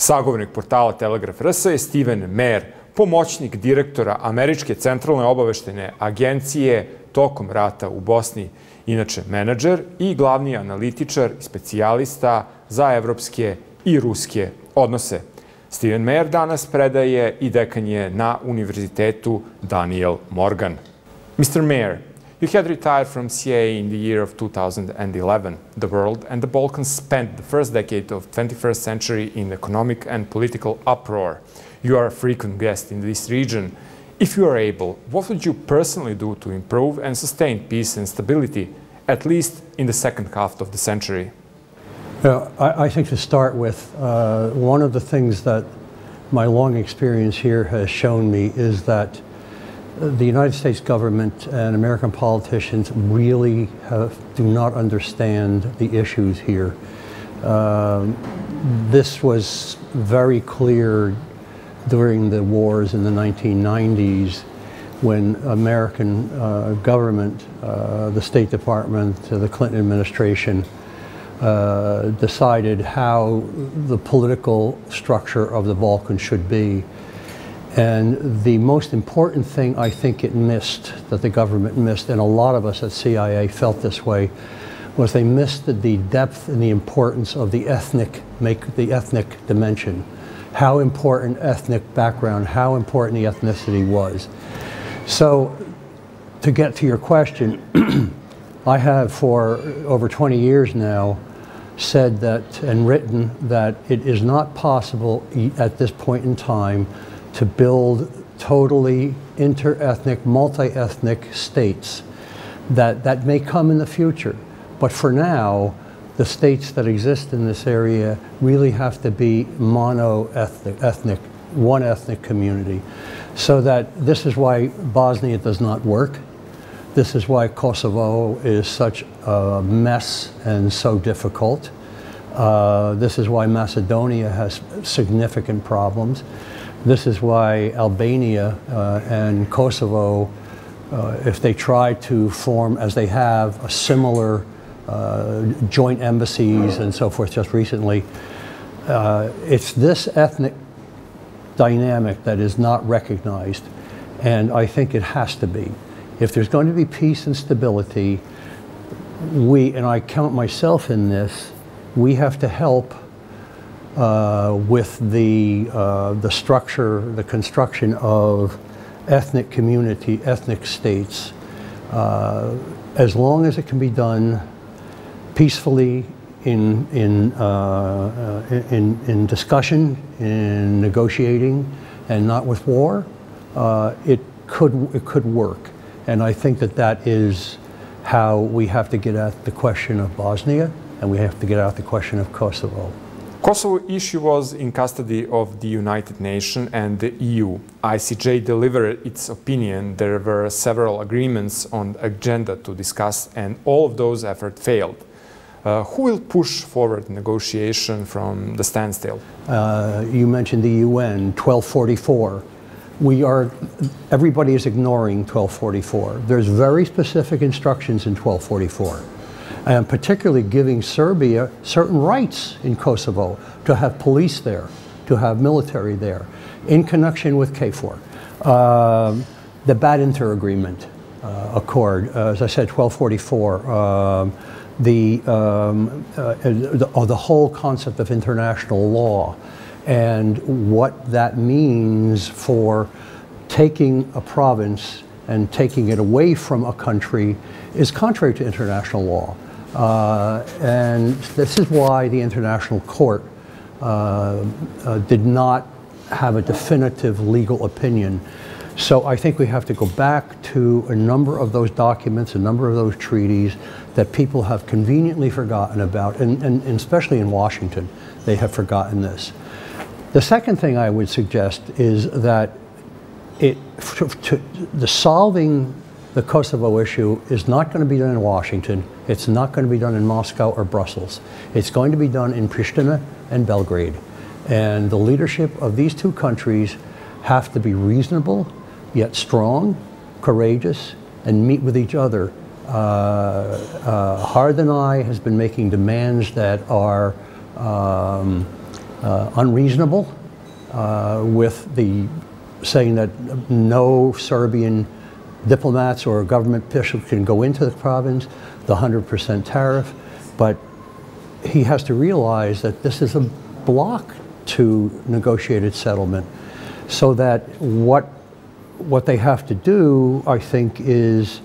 Sagovornik portala Telegraf.rs je Steven Mayer, pomoćnik direktora Američke centralne obaveštajne agencije tokom rata u Bosni, inače menadžer i glavni analitičar i specijalista za evropske i ruske odnose. Steven Mayer danas predaje i dekan je na Univerzitetu Daniel Morgan. Mr. Mayer, you had retired from CIA in the year of 2011. The world and the Balkans spent the first decade of 21st century in economic and political uproar. You are a frequent guest in this region. If you are able, what would you personally do to improve and sustain peace and stability, at least in the second half of the century? I think to start with, one of the things that my long experience here has shown me is that the United States government and American politicians really do not understand the issues here. This was very clear during the wars in the 1990s when American government, the State Department, the Clinton administration decided how the political structure of the Balkans should be. And the most important thing I think it missed, that the government missed, and a lot of us at CIA felt this way, was they missed the depth and the importance of the ethnic dimension. How important ethnic background, how important the ethnicity was. So, to get to your question, I have for over 20 years now said that and written that it is not possible at this point in time to build totally inter-ethnic, multi-ethnic states. That may come in the future, but for now, the states that exist in this area really have to be mono-ethnic, one ethnic community. So that this is why Bosnia does not work. This is why Kosovo is such a mess and so difficult. This is why Macedonia has significant problems. This is why Albania and Kosovo, if they try to form, as they have, a similar joint embassies and so forth just recently, it's this ethnic dynamic that is not recognized, and I think it has to be. If there's going to be peace and stability, we, and I count myself in this, we have to help with the structure, the construction of ethnic community, ethnic states, as long as it can be done peacefully in discussion, in negotiating, and not with war, it could work. And I think that is how we have to get at the question of Bosnia, and we have to get at the question of Kosovo. Kosovo issue was in custody of the United Nations and the EU. ICJ delivered its opinion. There were several agreements on the agenda to discuss, and all of those efforts failed. Who will push forward negotiation from the standstill? You mentioned the UN, 1244. Everybody is ignoring 1244. There's very specific instructions in 1244. And particularly giving Serbia certain rights in Kosovo, to have police there, to have military there, in connection with KFOR. The Bad Inter Agreement Accord, as I said, 1244, the whole concept of international law and what that means for taking a province and taking it away from a country is contrary to international law. And this is why the International Court did not have a definitive legal opinion. So I think we have to go back to a number of those documents, a number of those treaties that people have conveniently forgotten about, and especially in Washington, they have forgotten this. The second thing I would suggest is that solving the Kosovo issue is not going to be done in Washington. It's not going to be done in Moscow or Brussels. It's going to be done in Pristina and Belgrade. And the leadership of these two countries have to be reasonable, yet strong, courageous, and meet with each other. Hard and I has been making demands that are unreasonable with the saying that no Serbian diplomats or government officials can go into the province, the 100% tariff, but he has to realize that this is a block to negotiated settlement, so that what they have to do, I think, is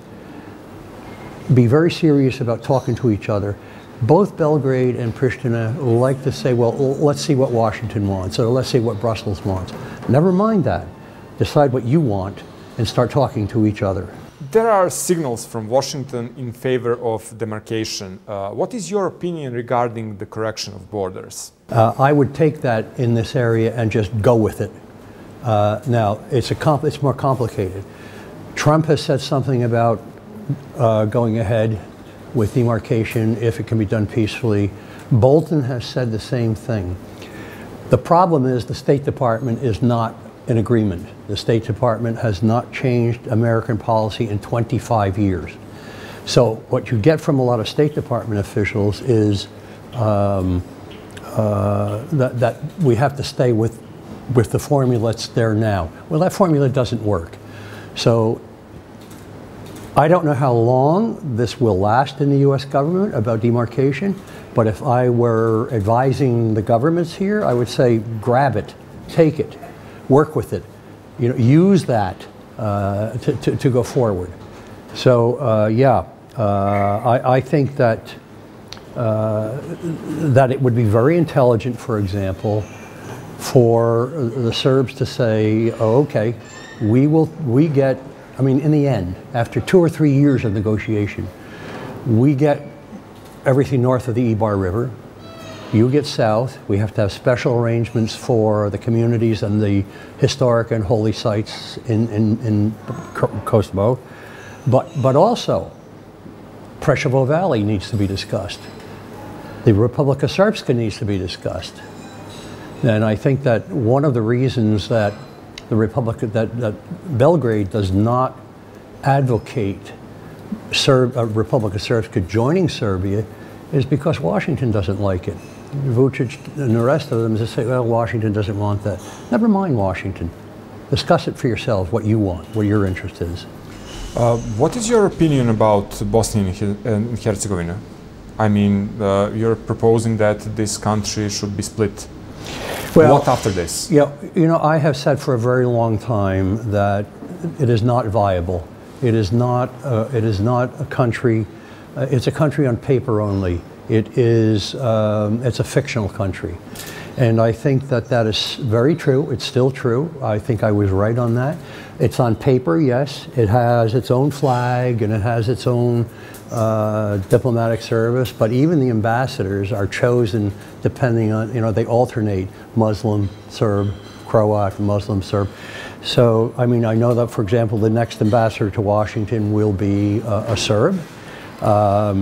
be very serious about talking to each other. Both Belgrade and Pristina like to say, well, let's see what Washington wants, or let's see what Brussels wants. Never mind that. Decide what you want and start talking to each other. There are signals from Washington in favor of demarcation. What is your opinion regarding the correction of borders? I would take that in this area and just go with it. Now, it's more complicated. Trump has said something about going ahead with demarcation if it can be done peacefully. Bolton has said the same thing. The problem is the State Department is not in agreement. The State Department has not changed American policy in 25 years. So what you get from a lot of State Department officials is that we have to stay with the formula that's there now. Well, that formula doesn't work. So I don't know how long this will last in the U.S. government about demarcation, but if I were advising the governments here, I would say grab it, take it, work with it, use that to go forward. So I think that it would be very intelligent, for example, for the Serbs to say, oh, okay, we get, I mean, in the end, after 2 or 3 years of negotiation, we get everything north of the Ibar River. You get south. We have to have special arrangements for the communities and the historic and holy sites in Kosovo. But also, Preševo Valley needs to be discussed. The Republika Srpska needs to be discussed. And I think that one of the reasons that that Belgrade does not advocate Republika Srpska joining Serbia is because Washington doesn't like it. Vučić and the rest of them just say, well, Washington doesn't want that. Never mind Washington. Discuss it for yourselves, what you want, what your interest is. What is your opinion about Bosnia and Herzegovina? I mean, you're proposing that this country should be split. Well, what after this? Yeah, I have said for a very long time that it is not viable. It is not a country. It's a country on paper only. It's a fictional country, and I think that is very true. It's still true. I think I was right on that. It's on paper, yes. It has its own flag and it has its own diplomatic service, but even the ambassadors are chosen depending on, they alternate Muslim, Serb, Croat, Muslim, Serb. So, I mean, I know that, for example, the next ambassador to Washington will be a Serb. The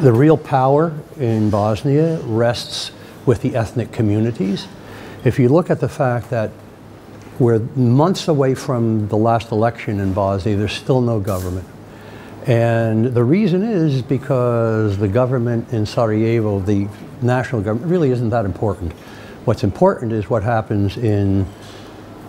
real power in Bosnia rests with the ethnic communities. If you look at the fact that we're months away from the last election in Bosnia, there's still no government. And the reason is because the government in Sarajevo, the national government, really isn't that important. What's important is what happens in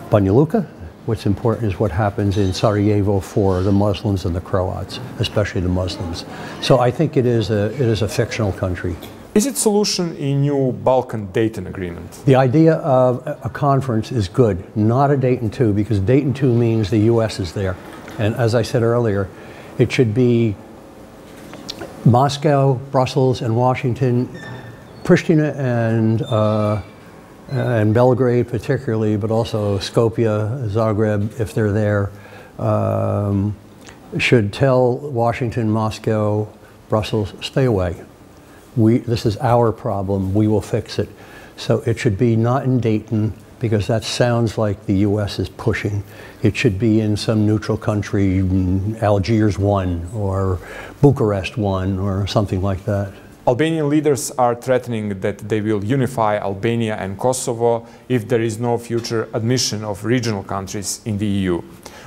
Banja Luka. What's important is what happens in Sarajevo for the Muslims and the Croats, especially the Muslims. So I think it is a fictional country. Is it solution in new Balkan Dayton agreement? The idea of a conference is good, not a Dayton II, because Dayton II means the U.S. is there. And as I said earlier, it should be Moscow, Brussels, and Washington, Pristina and Belgrade particularly, but also Skopje, Zagreb, if they're there, should tell Washington, Moscow, Brussels, stay away. This is our problem, we will fix it. So it should be not in Dayton, because that sounds like the U.S. is pushing. It should be in some neutral country, Algiers 1, or Bucharest 1, or something like that. Albanian leaders are threatening that they will unify Albania and Kosovo if there is no future admission of regional countries in the EU.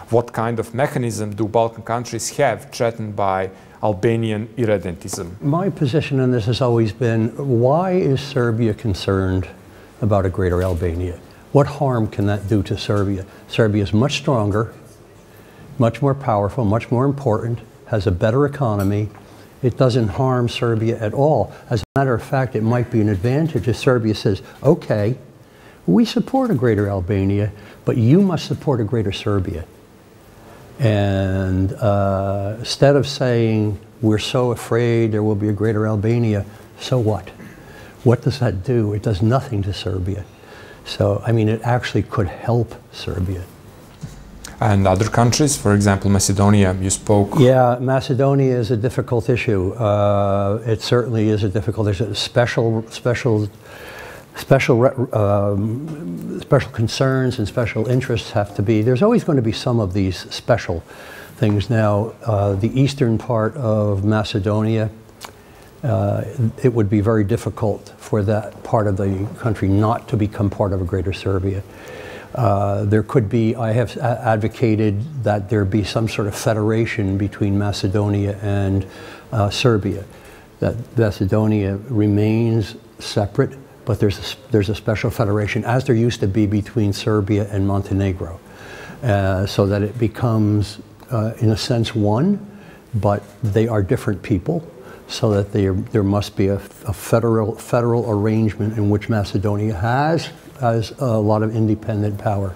What kind of mechanism do Balkan countries have threatened by Albanian irredentism. My position on this has always been, why is Serbia concerned about a greater Albania? What harm can that do to Serbia? Serbia is much stronger, much more powerful, much more important, has a better economy. It doesn't harm Serbia at all. As a matter of fact, it might be an advantage if Serbia says, okay, we support a greater Albania, but you must support a greater Serbia. And instead of saying, we're so afraid there will be a greater Albania, so what? What does that do? It does nothing to Serbia. So, I mean, it actually could help Serbia. And other countries, for example, Macedonia, you spoke. Yeah, Macedonia is a difficult issue. It certainly is a difficult issue. Special concerns and special interests have to be. There's always going to be some of these special things. Now, the eastern part of Macedonia, it would be very difficult for that part of the country not to become part of a greater Serbia. There could be, I have advocated that there be some sort of federation between Macedonia and Serbia. That Macedonia remains separate, but there's a special federation, as there used to be between Serbia and Montenegro, so that it becomes, in a sense, one, but they are different people, so that there must be a federal arrangement in which Macedonia has a lot of independent power.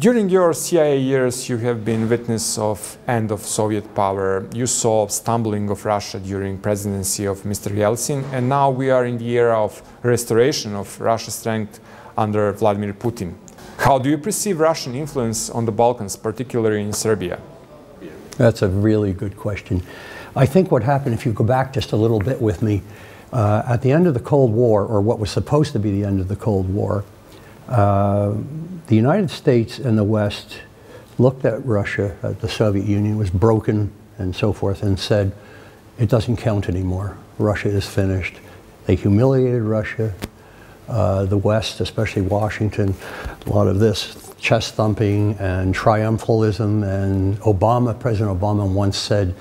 During your CIA years, you have been witness of end of Soviet power. You saw stumbling of Russia during presidency of Mr. Yeltsin, and now we are in the era of restoration of Russia's strength under Vladimir Putin. How do you perceive Russian influence on the Balkans, particularly in Serbia? That's a really good question. I think what happened, if you go back just a little bit with me, at the end of the Cold War, or what was supposed to be the end of the Cold War, the United States and the West looked at Russia, at the Soviet Union was broken and so forth, and said, it doesn't count anymore. Russia is finished. They humiliated Russia. The West, especially Washington, a lot of this chest thumping and triumphalism, and President Obama once said,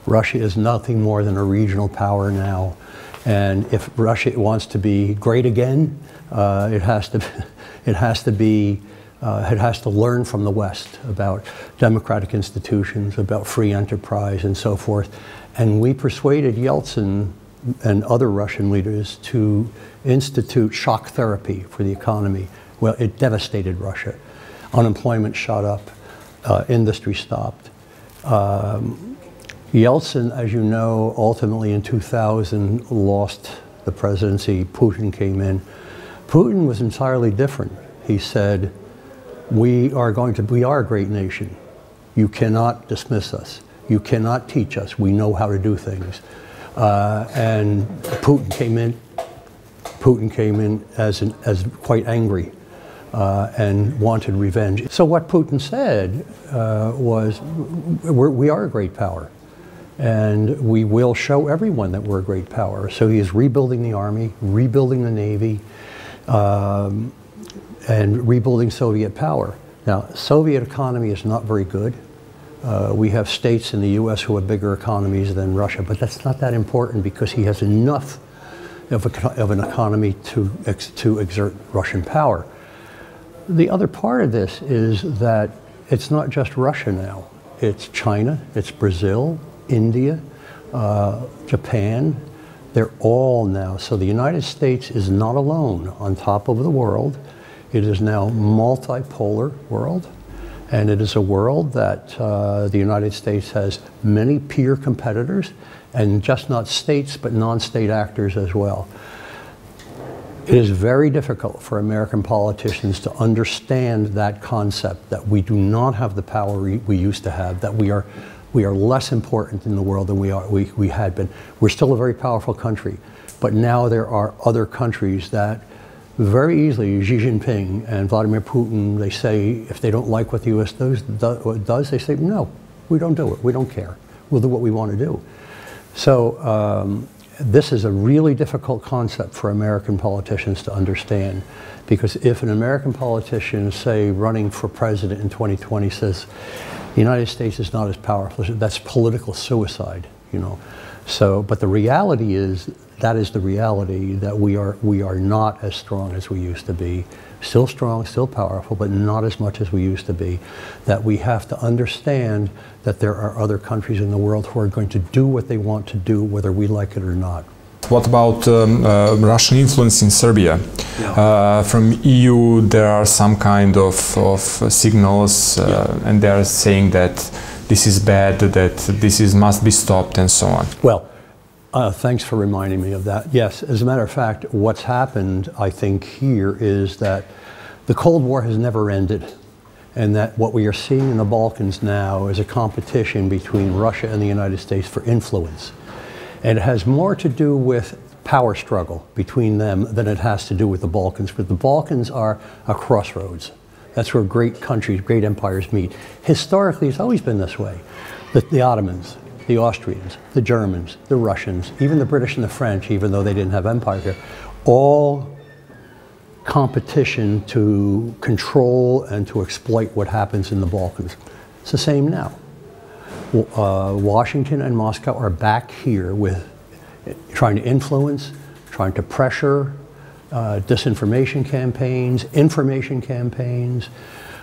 Russia is nothing more than a regional power now. And if Russia wants to be great again, it has to learn from the West about democratic institutions, about free enterprise, and so forth. And we persuaded Yeltsin and other Russian leaders to institute shock therapy for the economy. Well, it devastated Russia. Unemployment shot up, industry stopped. Yeltsin, as you know, ultimately in 2000 lost the presidency. Putin came in. Putin was entirely different. He said, we are a great nation. You cannot dismiss us. You cannot teach us. We know how to do things. And Putin came in as quite angry and wanted revenge. So what Putin said was, we are a great power. And we will show everyone that we're a great power. So he is rebuilding the army, rebuilding the navy, and rebuilding Soviet power. Now, Soviet economy is not very good. We have states in the US who have bigger economies than Russia, but that's not that important because he has enough of an economy to exert Russian power. The other part of this is that it's not just Russia now. It's China, it's Brazil, India, Japan, they're all now. So the United States is not alone on top of the world. It is now a multipolar world, and it is a world that the United States has many peer competitors, and just not states, but non-state actors as well. It is very difficult for American politicians to understand that concept, that we do not have the power we used to have, that we are less important in the world than we had been. We're still a very powerful country, but now there are other countries that very easily, Xi Jinping and Vladimir Putin, they say, if they don't like what the U.S. does, they say, no, we don't do it, we don't care. We'll do what we want to do. So this is a really difficult concept for American politicians to understand, because if an American politician, say, running for president in 2020 says, the United States is not as powerful, that's political suicide. you know. So, but the reality is, that is the reality, that we are not as strong as we used to be. Still strong, still powerful, but not as much as we used to be. That we have to understand that there are other countries in the world who are going to do what they want to do, whether we like it or not. What about Russian influence in Serbia? Yeah. From EU, there are some kind of signals, and they are saying that this is bad, that this must be stopped, and so on. Well, thanks for reminding me of that. Yes, as a matter of fact, what's happened, I think, here is that the Cold War has never ended, and that what we are seeing in the Balkans now is a competition between Russia and the United States for influence. And it has more to do with power struggle between them than it has to do with the Balkans, because the Balkans are a crossroads. That's where great countries, great empires meet. Historically, it's always been this way. The Ottomans, the Austrians, the Germans, the Russians, even the British and the French, even though they didn't have empire here, all competition to control and to exploit what happens in the Balkans. It's the same now. Washington and Moscow are back here with trying to influence, trying to pressure, disinformation campaigns, information campaigns.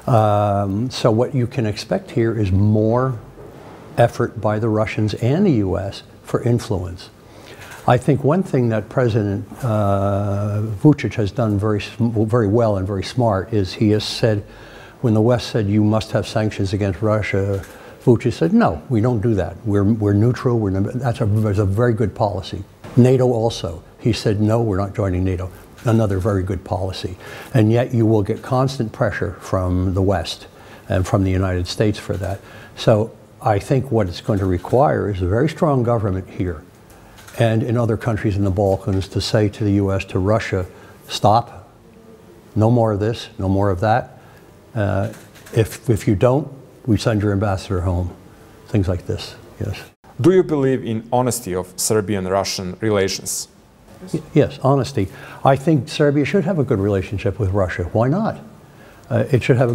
So what you can expect here is more effort by the Russians and the US for influence. I think one thing that President Vučić has done very well and very smart is he has said, when the West said you must have sanctions against Russia, Vučić said, no, we don't do that. We're neutral. That's a very good policy. NATO also. He said, no, we're not joining NATO. Another very good policy. And yet you will get constant pressure from the West and from the United States for that. So I think what it's going to require is a very strong government here and in other countries in the Balkans to say to the US, to Russia, stop, no more of this, no more of that. If you don't, we send your ambassador home. Things like this, yes. Do you believe in honesty of Serbian-Russian relations? Yes, honesty. I think Serbia should have a good relationship with Russia. Why not? Serbia should have a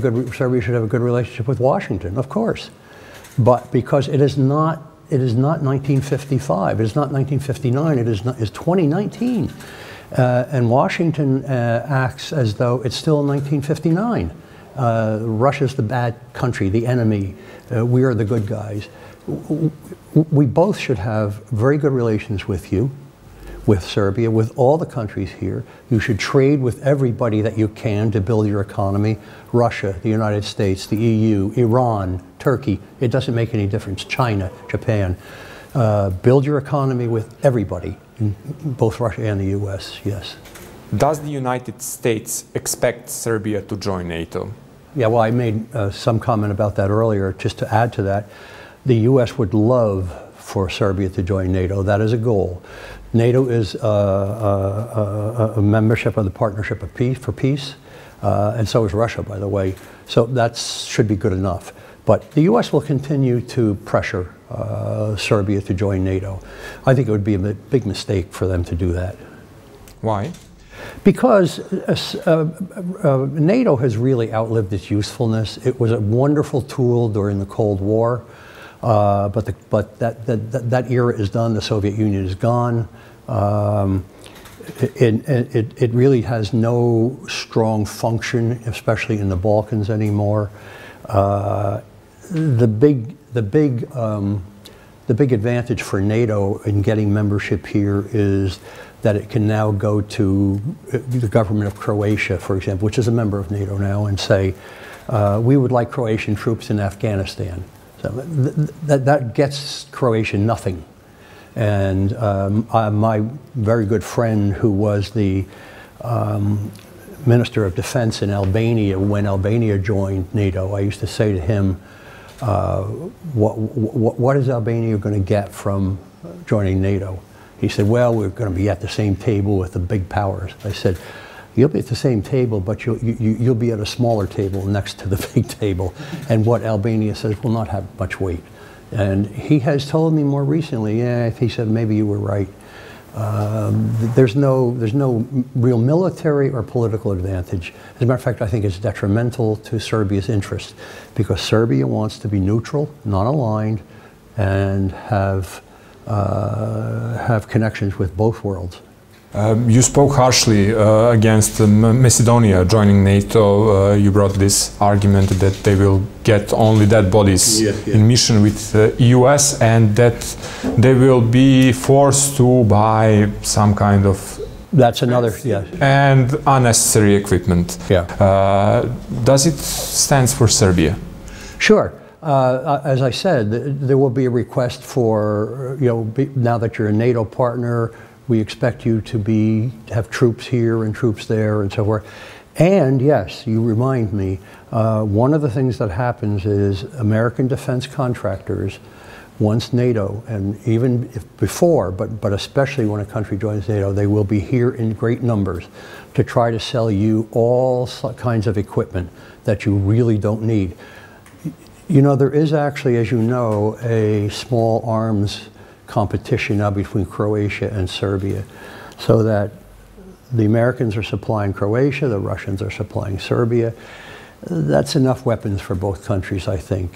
good relationship with Washington, of course. But because it is not 1955, it is not 1959, it's 2019. And Washington acts as though it's still 1959. Russia's the bad country, the enemy. We are the good guys. We both should have very good relations with you, with Serbia, with all the countries here. You should trade with everybody that you can to build your economy. Russia, the United States, the EU, Iran, Turkey. It doesn't make any difference. China, Japan. Build your economy with everybody, both Russia and the US, yes. Does the United States expect Serbia to join NATO? Yeah, well, I made some comment about that earlier. Just to add to that, the U.S. would love for Serbia to join NATO. That is a goal. NATO is a membership of the Partnership of Peace, for Peace, and so is Russia, by the way. So that should be good enough. But the U.S. will continue to pressure Serbia to join NATO. I think it would be a big mistake for them to do that. Why? Because NATO has really outlived its usefulness. It was a wonderful tool during the Cold War, but that era is done. The Soviet Union is gone. It really has no strong function, especially in the Balkans anymore. The big advantage for NATO in getting membership here is that it can now go to the government of Croatia, for example, which is a member of NATO now, and say, we would like Croatian troops in Afghanistan. So that gets Croatia nothing. And my very good friend, who was the Minister of Defense in Albania when Albania joined NATO, I used to say to him, what is Albania going to get from joining NATO? He said, well, we're going to be at the same table with the big powers. I said, you'll be at the same table, but you'll be at a smaller table next to the big table. And what Albania says will not have much weight. And he has told me more recently, yeah, he said, maybe you were right. There's no real military or political advantage. As a matter of fact, I think it's detrimental to Serbia's interest, because Serbia wants to be neutral, non-aligned, and have have connections with both worlds. You spoke harshly against Macedonia joining NATO. You brought this argument that they will get only dead bodies in mission with the US, and that they will be forced to buy some kind of That's another, yes. And unnecessary equipment. Yeah. Does it stand for Serbia? Sure. As I said, there will be a request for, now that you're a NATO partner, we expect you to have troops here and troops there and so forth. And yes, you remind me, one of the things that happens is American defense contractors, once NATO, and even if before, but especially when a country joins NATO, they will be here in great numbers to try to sell you all kinds of equipment that you really don't need. There is actually, as you know, a small arms competition now between Croatia and Serbia, so that the Americans are supplying Croatia, the Russians are supplying Serbia. That's enough weapons for both countries, I think,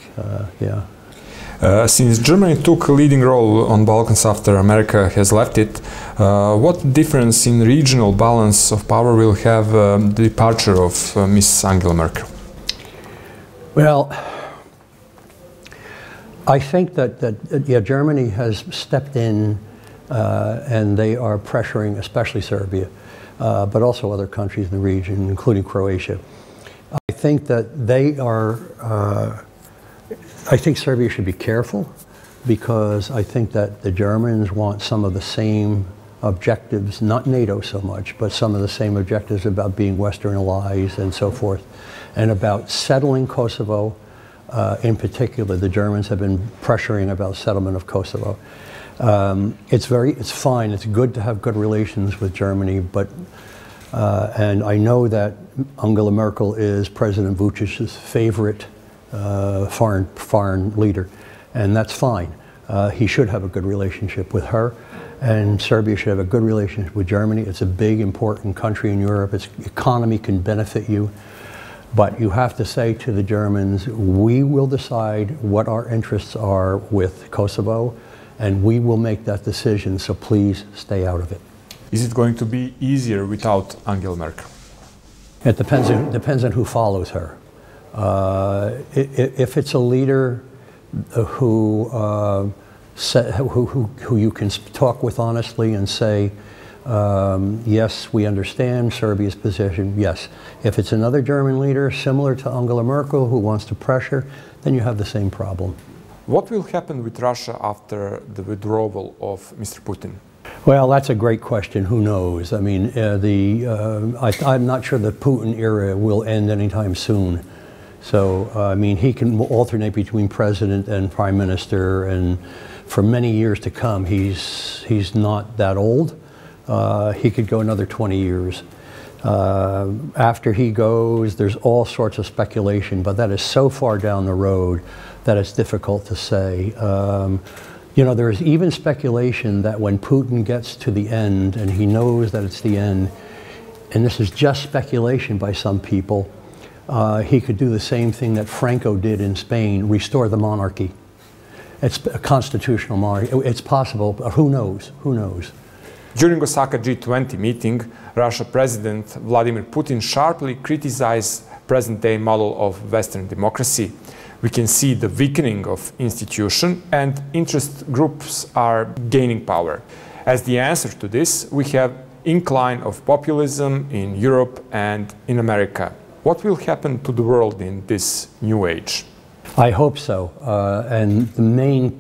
yeah. Since Germany took a leading role on Balkans after America has left it, what difference in regional balance of power will have the departure of Miss Angela Merkel? Well, I think that Germany has stepped in and they are pressuring, especially Serbia, but also other countries in the region, including Croatia. I think that they are, I think Serbia should be careful, because I think that the Germans want some of the same objectives, not NATO so much, but some of the same objectives about being Western allies and so forth, and about settling Kosovo. In particular, the Germans have been pressuring about settlement of Kosovo. It's fine, it's good to have good relations with Germany, but, and I know that Angela Merkel is President Vucic's favorite foreign leader, and that's fine. He should have a good relationship with her, and Serbia should have a good relationship with Germany. It's a big, important country in Europe. Its economy can benefit you. But you have to say to the Germans, we will decide what our interests are with Kosovo, and we will make that decision, so please stay out of it. Is it going to be easier without Angela Merkel? It depends on who follows her. If it's a leader who you can talk with honestly and say, yes, we understand Serbia's position, yes. If it's another German leader similar to Angela Merkel who wants to pressure, then you have the same problem. What will happen with Russia after the withdrawal of Mr. Putin? Well, that's a great question. Who knows? I mean, I'm not sure the Putin era will end anytime soon. So, I mean, he can alternate between president and prime minister, and for many years to come, he's not that old. He could go another 20 years. After he goes, there's all sorts of speculation, but that is so far down the road that it's difficult to say. There's even speculation that when Putin gets to the end, and he knows that it's the end, and this is just speculation by some people, he could do the same thing that Franco did in Spain, restore the monarchy. It's a constitutional monarchy. It's possible, but who knows? Who knows? During Osaka G20 meeting, Russia President Vladimir Putin sharply criticized present-day model of Western democracy. We can see the weakening of institutions, and interest groups are gaining power. As the answer to this, we have incline of populism in Europe and in America. What will happen to the world in this new age? I hope so, and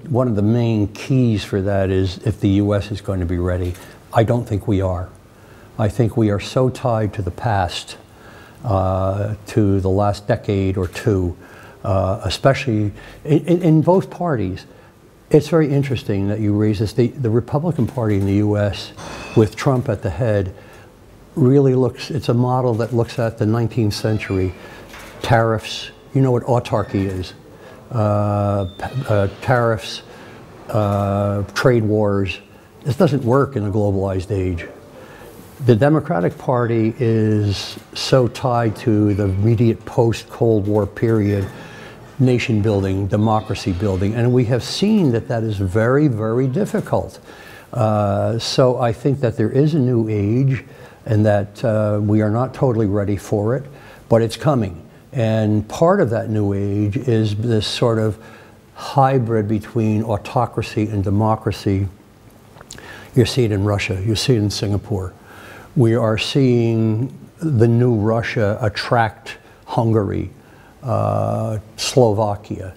one of the main keys for that is if the U.S. is going to be ready. I don't think we are. I think we are so tied to the past, to the last decade or two, especially in both parties. It's very interesting that you raise this. The Republican Party in the U.S., with Trump at the head, really it's a model that looks at the 19th century. Tariffs, you know what autarky is. Tariffs, trade wars. This doesn't work in a globalized age. The Democratic Party is so tied to the immediate post-Cold War period. nation building, democracy building, and we have seen that that is very, very difficult. So I think that there is a new age and that we are not totally ready for it, but it's coming. And part of that new age is this sort of hybrid between autocracy and democracy. You see it in Russia, you see it in Singapore. We are seeing the new Russia attract Hungary, Slovakia,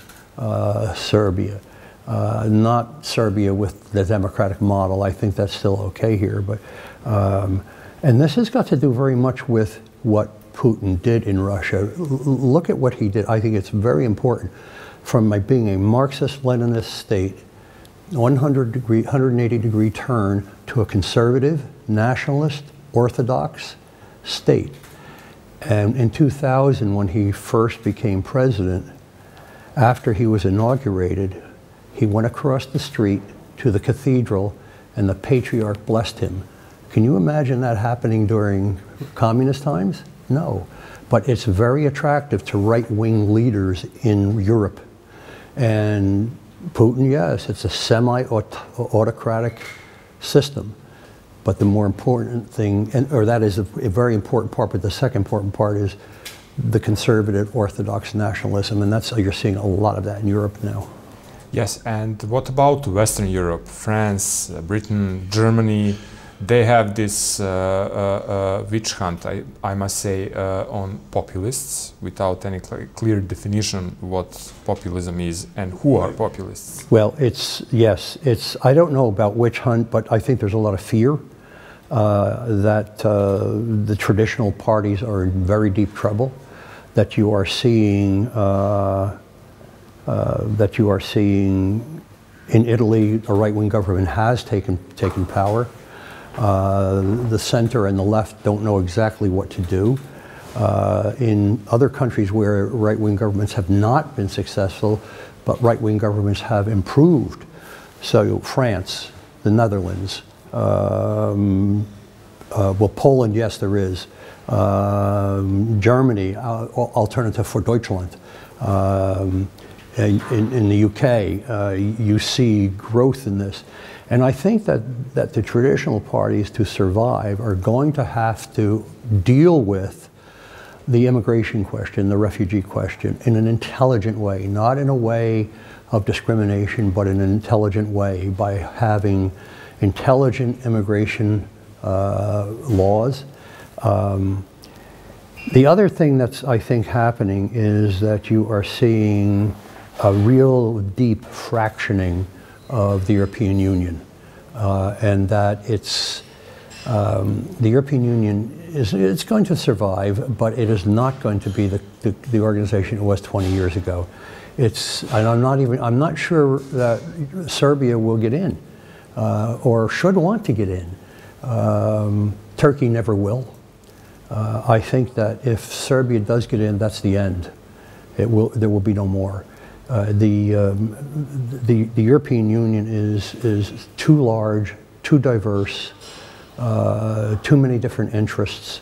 Serbia. Not Serbia with the democratic model. I think that's still okay here. But, and this has got to do very much with what Putin did in Russia. Look at what he did. I think it's very important. From being a Marxist-Leninist state, 180-degree turn to a conservative, nationalist, orthodox state. And in 2000, when he first became president, after he was inaugurated, he went across the street to the cathedral and the patriarch blessed him. Can you imagine that happening during communist times? No. But it's very attractive to right-wing leaders in Europe. And Putin, yes, it's a semi-autocratic system. But the more important thing, or that is a very important part, but the second important part is the conservative Orthodox nationalism, and that's, you're seeing a lot of that in Europe now. Yes, and what about Western Europe? France, Britain, Germany, they have this witch hunt, I must say, on populists, without any clear definition what populism is and who are populists. Well, I don't know about witch hunt, but I think there's a lot of fear that the traditional parties are in very deep trouble, that you are seeing in Italy, a right-wing government has taken power. The center and the left don't know exactly what to do. In other countries where right-wing governments have not been successful, but right-wing governments have improved. So France, the Netherlands, well, Poland, yes, there is. Germany, Alternative for Deutschland. In the UK, you see growth in this. And I think that the traditional parties, to survive, are going to have to deal with the immigration question, the refugee question, in an intelligent way, not in a way of discrimination, but in an intelligent way, by having intelligent immigration laws. The other thing that's, I think, happening is that you are seeing a real deep fractioning of the European Union, and that it's the European Union it's going to survive, but it is not going to be the organization it was 20 years ago. And I'm not sure that Serbia will get in, or should want to get in. Turkey never will. I think that if Serbia does get in, that's the end. There will be no more. The European Union is too large, too diverse, too many different interests,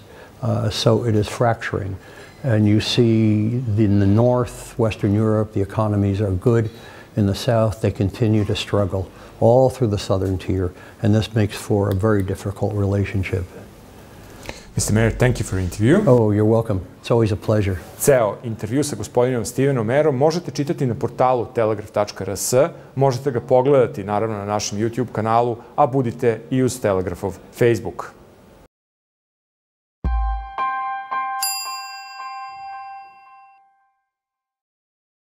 so it is fracturing. And you see in the north, Western Europe, the economies are good. In the south, they continue to struggle, all through the southern tier, and this makes for a very difficult relationship. Mr. Mayor, thank you for the interview. Oh, you're welcome. It's always a pleasure. Ceo intervju sa gospodinom Stevenom Merom možete čitati na portalu Telegraf.rs, možete ga pogledati naravno na našem YouTube kanalu, a budite i uz Telegrafov Facebook.